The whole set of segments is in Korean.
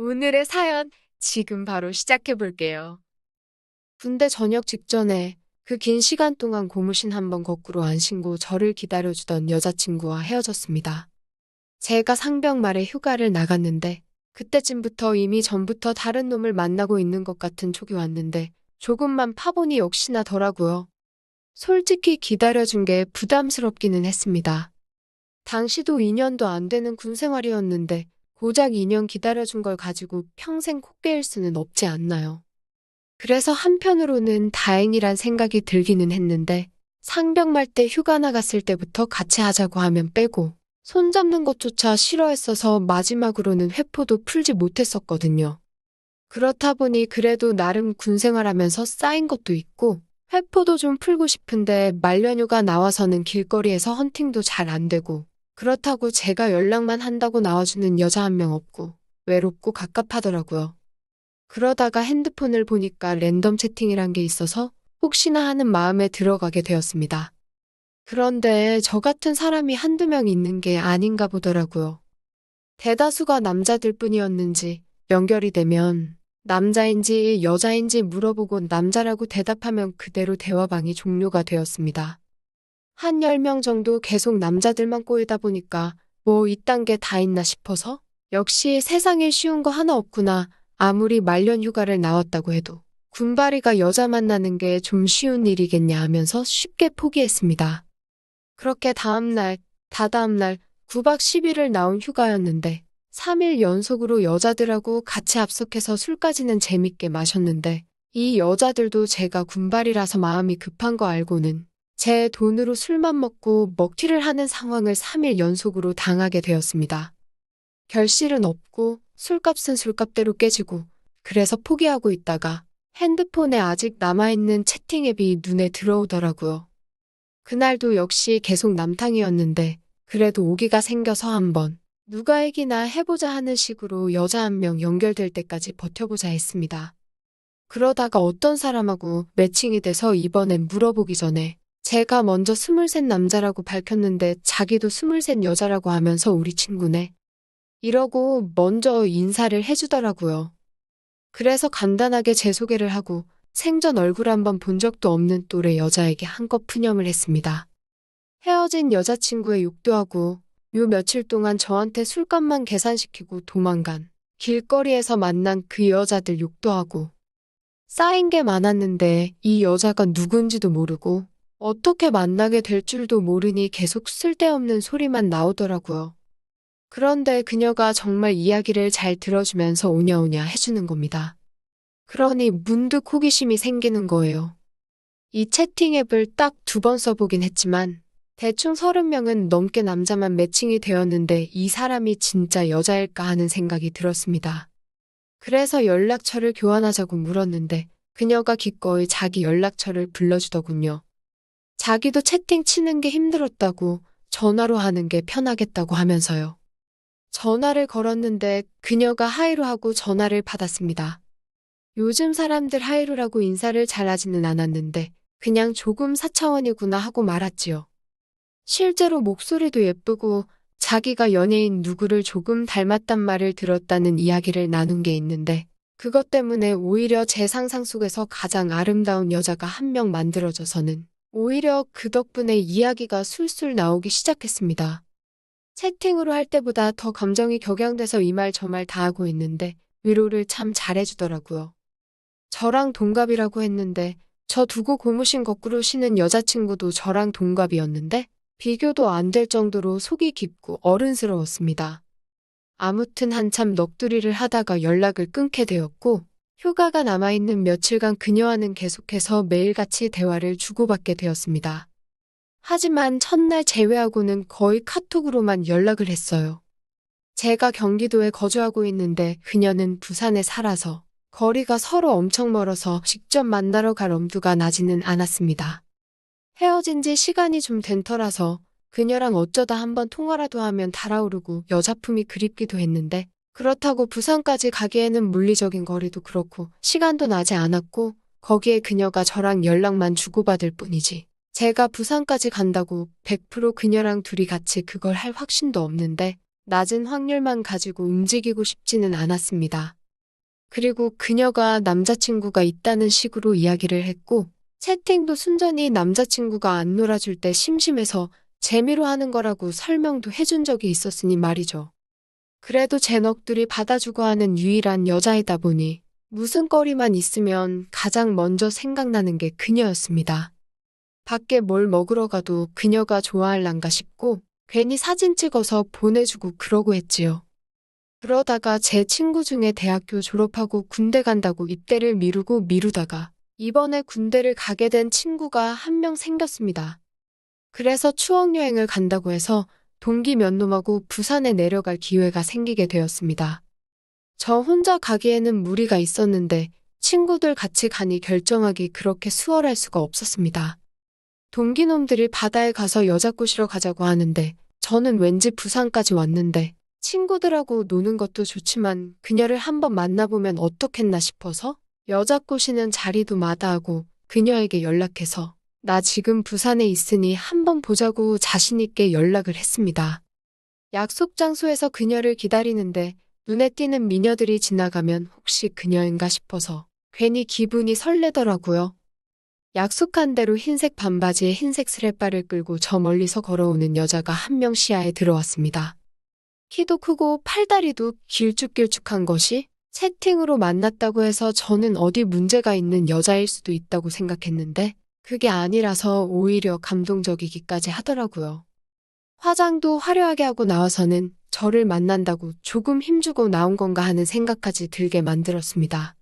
오늘의 사연 지금 바로 시작해 볼게요. 군대 전역 직전에 그 긴 시간 동안 고무신 한번 거꾸로 안 신고 저를 기다려주던 여자친구와 헤어졌습니다. 제가 상병 말에 휴가를 나갔는데 그때쯤부터 이미 전부터 다른 놈을 만나고 있는 것 같은 촉이 왔는데 조금만 파보니 역시나 더라고요. 솔직히 기다려준 게 부담스럽기는 했습니다. 당시도 2년도 안 되는 군 생활이었는데 고작 2년 기다려준 걸 가지고 평생 코 깨일 수는 없지 않나요? 그래서 한편으로는 다행이란 생각이 들기는 했는데 상병 말 때 휴가 나갔을 때부터 같이 하자고 하면 빼고 손잡는 것조차 싫어했어서 마지막으로는 회포도 풀지 못했었거든요. 그렇다 보니 그래도 나름 군 생활하면서 쌓인 것도 있고 회포도 좀 풀고 싶은데 말년휴가 나와서는 길거리에서 헌팅도 잘 안 되고 그렇다고 제가 연락만 한다고 나와주는 여자 한 명 없고 외롭고 갑갑하더라고요. 그러다가 핸드폰을 보니까 랜덤 채팅이란 게 있어서 혹시나 하는 마음에 들어가게 되었습니다. 그런데 저 같은 사람이 한두 명 있는 게 아닌가 보더라고요. 대다수가 남자들 뿐이었는지 연결이 되면 남자인지 여자인지 물어보고 남자라고 대답하면 그대로 대화방이 종료가 되었습니다. 한 10명 정도 계속 남자들만 꼬이다 보니까 뭐 이딴 게 다 있나 싶어서 역시 세상에 쉬운 거 하나 없구나. 아무리 말년 휴가를 나왔다고 해도 군바리가 여자 만나는 게 좀 쉬운 일이겠냐 하면서 쉽게 포기했습니다. 그렇게 다음날, 다다음날 9박 10일을 나온 휴가였는데 3일 연속으로 여자들하고 같이 합석해서 술까지는 재밌게 마셨는데 이 여자들도 제가 군발이라서 마음이 급한 거 알고는 제 돈으로 술만 먹고 먹튀를 하는 상황을 3일 연속으로 당하게 되었습니다. 결실은 없고 술값은 술값대로 깨지고 그래서 포기하고 있다가 핸드폰에 아직 남아있는 채팅 앱이 눈에 들어오더라고요. 그날도 역시 계속 남탕이었는데 그래도 오기가 생겨서 한번 누가 얘기나 해보자 하는 식으로 여자 한 명 연결될 때까지 버텨보자 했습니다. 그러다가 어떤 사람하고 매칭이 돼서 이번엔 물어보기 전에 제가 먼저 23 남자라고 밝혔는데 자기도 23 여자라고 하면서 우리 친구네. 이러고 먼저 인사를 해주더라고요. 그래서 간단하게 제 소개를 하고 생전 얼굴 한번 본 적도 없는 또래 여자에게 한껏 푸념을 했습니다. 헤어진 여자친구의 욕도 하고 요 며칠 동안 저한테 술값만 계산시키고 도망간 길거리에서 만난 그 여자들 욕도 하고 쌓인 게 많았는데 이 여자가 누군지도 모르고 어떻게 만나게 될 줄도 모르니 계속 쓸데없는 소리만 나오더라고요. 그런데 그녀가 정말 이야기를 잘 들어주면서 오냐오냐 해주는 겁니다. 그러니 문득 호기심이 생기는 거예요. 이 채팅 앱을 딱 2번 써보긴 했지만 대충 30명은 넘게 남자만 매칭이 되었는데 이 사람이 진짜 여자일까 하는 생각이 들었습니다. 그래서 연락처를 교환하자고 물었는데 그녀가 기꺼이 자기 연락처를 불러주더군요. 자기도 채팅 치는 게 힘들었다고 전화로 하는 게 편하겠다고 하면서요. 전화를 걸었는데 그녀가 하이로 하고 전화를 받았습니다. 요즘 사람들 하이로라고 인사를 잘하지는 않았는데 그냥 조금 사차원이구나 하고 말았지요. 실제로 목소리도 예쁘고 자기가 연예인 누구를 조금 닮았단 말을 들었다는 이야기를 나눈 게 있는데 그것 때문에 오히려 제 상상 속에서 가장 아름다운 여자가 한 명 만들어져서는 오히려 그 덕분에 이야기가 술술 나오기 시작했습니다. 채팅으로 할 때보다 더 감정이 격양돼서 이 말 저 말 다 하고 있는데 위로를 참 잘해주더라고요. 저랑 동갑이라고 했는데 저 두고 고무신 거꾸로 신은 여자친구도 저랑 동갑이었는데 비교도 안 될 정도로 속이 깊고 어른스러웠습니다. 아무튼 한참 넋두리를 하다가 연락을 끊게 되었고 휴가가 남아있는 며칠간 그녀와는 계속해서 매일같이 대화를 주고받게 되었습니다. 하지만 첫날 제외하고는 거의 카톡으로만 연락을 했어요. 제가 경기도에 거주하고 있는데 그녀는 부산에 살아서 거리가 서로 엄청 멀어서 직접 만나러 갈 엄두가 나지는 않았습니다. 헤어진 지 시간이 좀 된 터라서 그녀랑 어쩌다 한번 통화라도 하면 달아오르고 여자품이 그립기도 했는데 그렇다고 부산까지 가기에는 물리적인 거리도 그렇고 시간도 나지 않았고 거기에 그녀가 저랑 연락만 주고받을 뿐이지 제가 부산까지 간다고 100% 그녀랑 둘이 같이 그걸 할 확신도 없는데 낮은 확률만 가지고 움직이고 싶지는 않았습니다. 그리고 그녀가 남자친구가 있다는 식으로 이야기를 했고, 채팅도 순전히 남자친구가 안 놀아줄 때 심심해서 재미로 하는 거라고 설명도 해준 적이 있었으니 말이죠. 그래도 제 넋두리 받아주고 하는 유일한 여자이다 보니 무슨 거리만 있으면 가장 먼저 생각나는 게 그녀였습니다. 밖에 뭘 먹으러 가도 그녀가 좋아할란가 싶고 괜히 사진 찍어서 보내주고 그러고 했지요. 그러다가 제 친구 중에 대학교 졸업하고 군대 간다고 입대를 미루다가 이번에 군대를 가게 된 친구가 한 명 생겼습니다. 그래서 추억여행을 간다고 해서 동기 몇 놈하고 부산에 내려갈 기회가 생기게 되었습니다. 저 혼자 가기에는 무리가 있었는데 친구들 같이 가니 결정하기 그렇게 수월할 수가 없었습니다. 동기놈들이 바다에 가서 여자 꼬시러 가자고 하는데 저는 왠지 부산까지 왔는데 친구들하고 노는 것도 좋지만 그녀를 한번 만나보면 어떻겠나 싶어서 여자 꼬시는 자리도 마다하고 그녀에게 연락해서 나 지금 부산에 있으니 한번 보자고 자신있게 연락을 했습니다. 약속 장소에서 그녀를 기다리는데 눈에 띄는 미녀들이 지나가면 혹시 그녀인가 싶어서 괜히 기분이 설레더라고요. 약속한 대로 흰색 반바지에 흰색 스레바를 끌고 저 멀리서 걸어오는 여자가 한 명 시야에 들어왔습니다. 키도 크고 팔다리도 길쭉길쭉한 것이 채팅으로 만났다고 해서 저는 어디 문제가 있는 여자일 수도 있다고 생각했는데 그게 아니라서 오히려 감동적이기까지 하더라고요. 화장도 화려하게 하고 나와서는 저를 만난다고 조금 힘주고 나온 건가 하는 생각까지 들게 만들었습니다.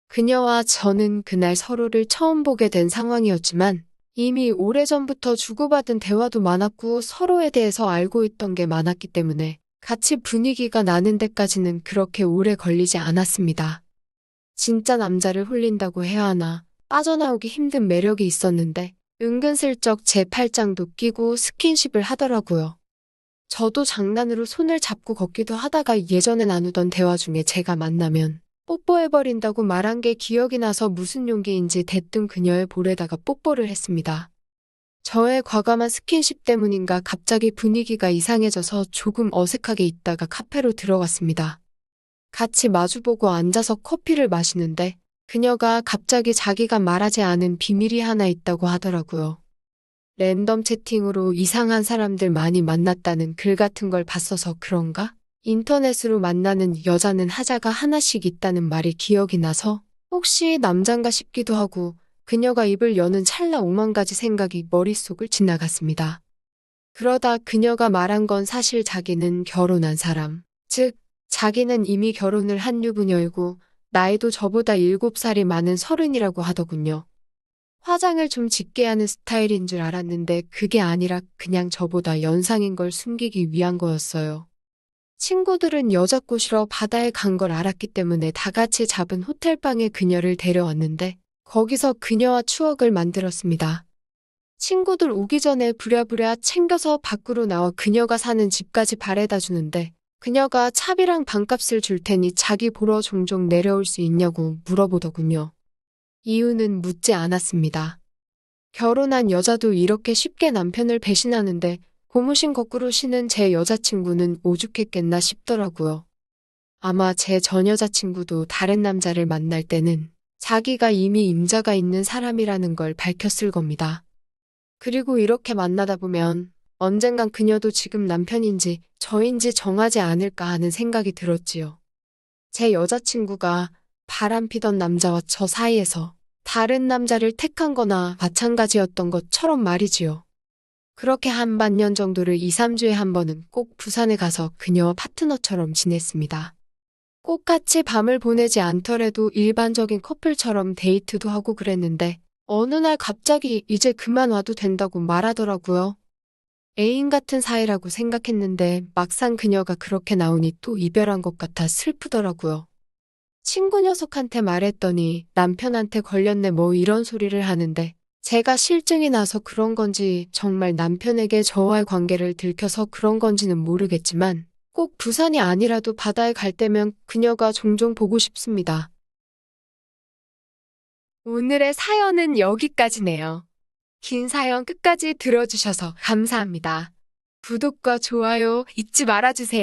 그녀와 저는 그날 서로를 처음 보게 된 상황이었지만 이미 오래전부터 주고받은 대화도 많았고 서로에 대해서 알고 있던 게 많았기 때문에 같이 분위기가 나는 데까지는 그렇게 오래 걸리지 않았습니다. 진짜 남자를 홀린다고 해야 하나 빠져나오기 힘든 매력이 있었는데 은근슬쩍 제 팔짱도 끼고 스킨십을 하더라고요. 저도 장난으로 손을 잡고 걷기도 하다가 예전에 나누던 대화 중에 제가 만나면 뽀뽀해버린다고 말한 게 기억이 나서 무슨 용기인지 대뜸 그녀의 볼에다가 뽀뽀를 했습니다. 저의 과감한 스킨십 때문인가 갑자기 분위기가 이상해져서 조금 어색하게 있다가 카페로 들어갔습니다. 같이 마주보고 앉아서 커피를 마시는데 그녀가 갑자기 자기가 말하지 않은 비밀이 하나 있다고 하더라고요. 랜덤 채팅으로 이상한 사람들 많이 만났다는 글 같은 걸 봤어서 그런가? 인터넷으로 만나는 여자는 하자가 하나씩 있다는 말이 기억이 나서 혹시 남잔가 싶기도 하고 그녀가 입을 여는 찰나 5만 가지 생각이 머릿속을 지나갔습니다. 그러다 그녀가 말한 건 사실 자기는 결혼한 사람, 즉 자기는 이미 결혼을 한 유부녀이고 나이도 저보다 7살이 많은 30이라고 하더군요. 화장을 좀 짙게 하는 스타일인 줄 알았는데 그게 아니라 그냥 저보다 연상인 걸 숨기기 위한 거였어요. 친구들은 여자 꼬시러 바다에 간 걸 알았기 때문에 다 같이 잡은 호텔방에 그녀를 데려왔는데 거기서 그녀와 추억을 만들었습니다. 친구들 오기 전에 부랴부랴 챙겨서 밖으로 나와 그녀가 사는 집까지 바래다 주는데 그녀가 차비랑 방값을 줄 테니 자기 보러 종종 내려올 수 있냐고 물어보더군요. 이유는 묻지 않았습니다. 결혼한 여자도 이렇게 쉽게 남편을 배신하는데 고무신 거꾸로 신은 제 여자친구는 오죽했겠나 싶더라고요. 아마 제 전 여자친구도 다른 남자를 만날 때는 자기가 이미 임자가 있는 사람이라는 걸 밝혔을 겁니다. 그리고 이렇게 만나다 보면 언젠간 그녀도 지금 남편인지 저인지 정하지 않을까 하는 생각이 들었지요. 제 여자친구가 바람피던 남자와 저 사이에서 다른 남자를 택한 거나 마찬가지였던 것처럼 말이지요. 그렇게 한 반년 정도를 2, 3주에 한 번은 꼭 부산에 가서 그녀와 파트너처럼 지냈습니다. 꼭 같이 밤을 보내지 않더라도 일반적인 커플처럼 데이트도 하고 그랬는데 어느 날 갑자기 이제 그만 와도 된다고 말하더라고요. 애인 같은 사이라고 생각했는데 막상 그녀가 그렇게 나오니 또 이별한 것 같아 슬프더라고요. 친구 녀석한테 말했더니 남편한테 걸렸네 뭐 이런 소리를 하는데 제가 실증이 나서 그런 건지 정말 남편에게 저와의 관계를 들켜서 그런 건지는 모르겠지만 꼭 부산이 아니라도 바다에 갈 때면 그녀가 종종 보고 싶습니다. 오늘의 사연은 여기까지네요. 긴 사연 끝까지 들어주셔서 감사합니다. 구독과 좋아요 잊지 말아주세요.